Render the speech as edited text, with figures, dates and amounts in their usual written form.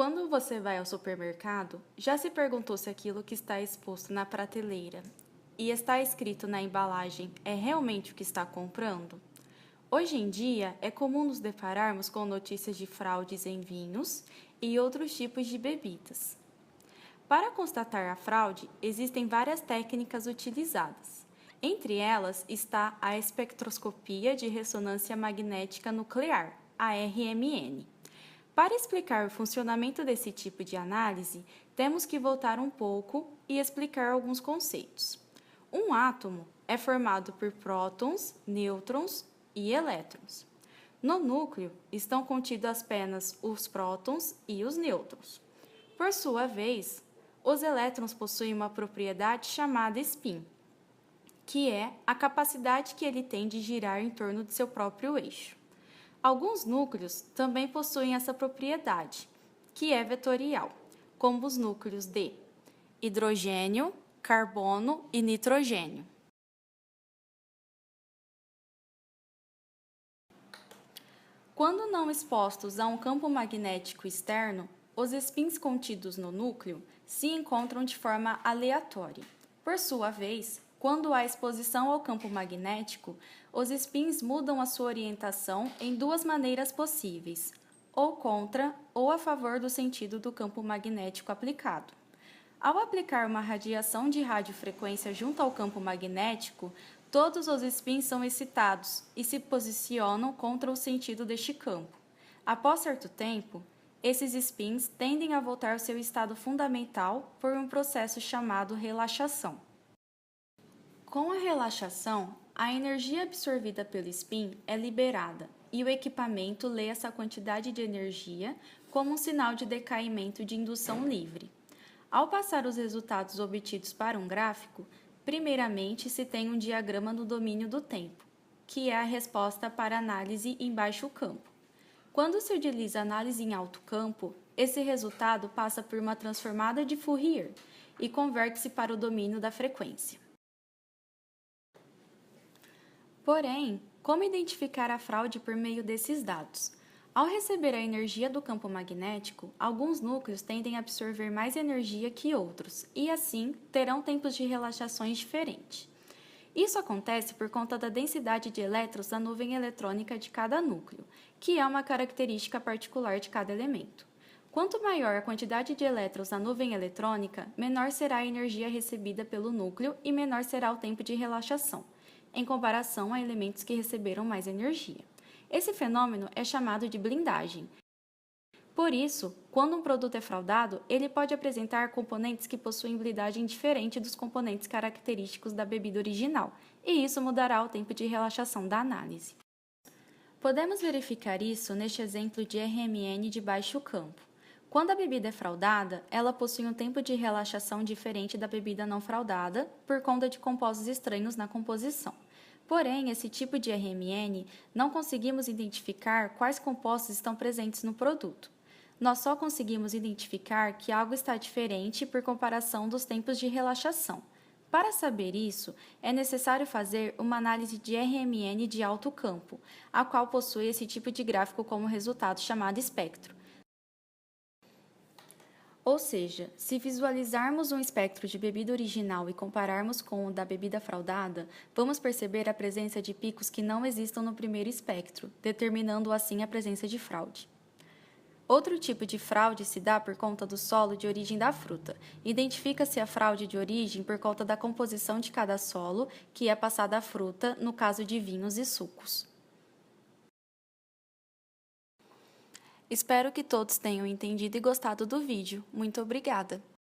Quando você vai ao supermercado, já se perguntou se aquilo que está exposto na prateleira e está escrito na embalagem é realmente o que está comprando? Hoje em dia, é comum nos depararmos com notícias de fraudes em vinhos e outros tipos de bebidas. Para constatar a fraude, existem várias técnicas utilizadas. Entre elas está a espectroscopia de ressonância magnética nuclear, a RMN. Para explicar o funcionamento desse tipo de análise, temos que voltar um pouco e explicar alguns conceitos. Um átomo é formado por prótons, nêutrons e elétrons. No núcleo estão contidos apenas os prótons e os nêutrons. Por sua vez, os elétrons possuem uma propriedade chamada spin, que é a capacidade que ele tem de girar em torno de seu próprio eixo. Alguns núcleos também possuem essa propriedade, que é vetorial, como os núcleos de hidrogênio, carbono e nitrogênio. Quando não expostos a um campo magnético externo, os spins contidos no núcleo se encontram de forma aleatória. Por sua vez, quando há exposição ao campo magnético, os spins mudam a sua orientação em duas maneiras possíveis, ou contra ou a favor do sentido do campo magnético aplicado. Ao aplicar uma radiação de radiofrequência junto ao campo magnético, todos os spins são excitados e se posicionam contra o sentido deste campo. Após certo tempo, esses spins tendem a voltar ao seu estado fundamental por um processo chamado relaxação. Com a relaxação, a energia absorvida pelo spin é liberada e o equipamento lê essa quantidade de energia como um sinal de decaimento de indução livre. Ao passar os resultados obtidos para um gráfico, primeiramente se tem um diagrama no domínio do tempo, que é a resposta para análise em baixo campo. Quando se utiliza análise em alto campo, esse resultado passa por uma transformada de Fourier e converte-se para o domínio da frequência. Porém, como identificar a fraude por meio desses dados? Ao receber a energia do campo magnético, alguns núcleos tendem a absorver mais energia que outros e, assim, terão tempos de relaxações diferentes. Isso acontece por conta da densidade de elétrons da nuvem eletrônica de cada núcleo, que é uma característica particular de cada elemento. Quanto maior a quantidade de elétrons na nuvem eletrônica, menor será a energia recebida pelo núcleo e menor será o tempo de relaxação, em comparação a elementos que receberam mais energia. Esse fenômeno é chamado de blindagem. Por isso, quando um produto é fraudado, ele pode apresentar componentes que possuem blindagem diferente dos componentes característicos da bebida original, e isso mudará o tempo de relaxação da análise. Podemos verificar isso neste exemplo de RMN de baixo campo. Quando a bebida é fraudada, ela possui um tempo de relaxação diferente da bebida não fraudada, por conta de compostos estranhos na composição. Porém, esse tipo de RMN não conseguimos identificar quais compostos estão presentes no produto. Nós só conseguimos identificar que algo está diferente por comparação dos tempos de relaxação. Para saber isso, é necessário fazer uma análise de RMN de alto campo, a qual possui esse tipo de gráfico como resultado chamado espectro. Ou seja, se visualizarmos um espectro de bebida original e compararmos com o da bebida fraudada, vamos perceber a presença de picos que não existam no primeiro espectro, determinando assim a presença de fraude. Outro tipo de fraude se dá por conta do solo de origem da fruta. Identifica-se a fraude de origem por conta da composição de cada solo que é passada à fruta, no caso de vinhos e sucos. Espero que todos tenham entendido e gostado do vídeo. Muito obrigada!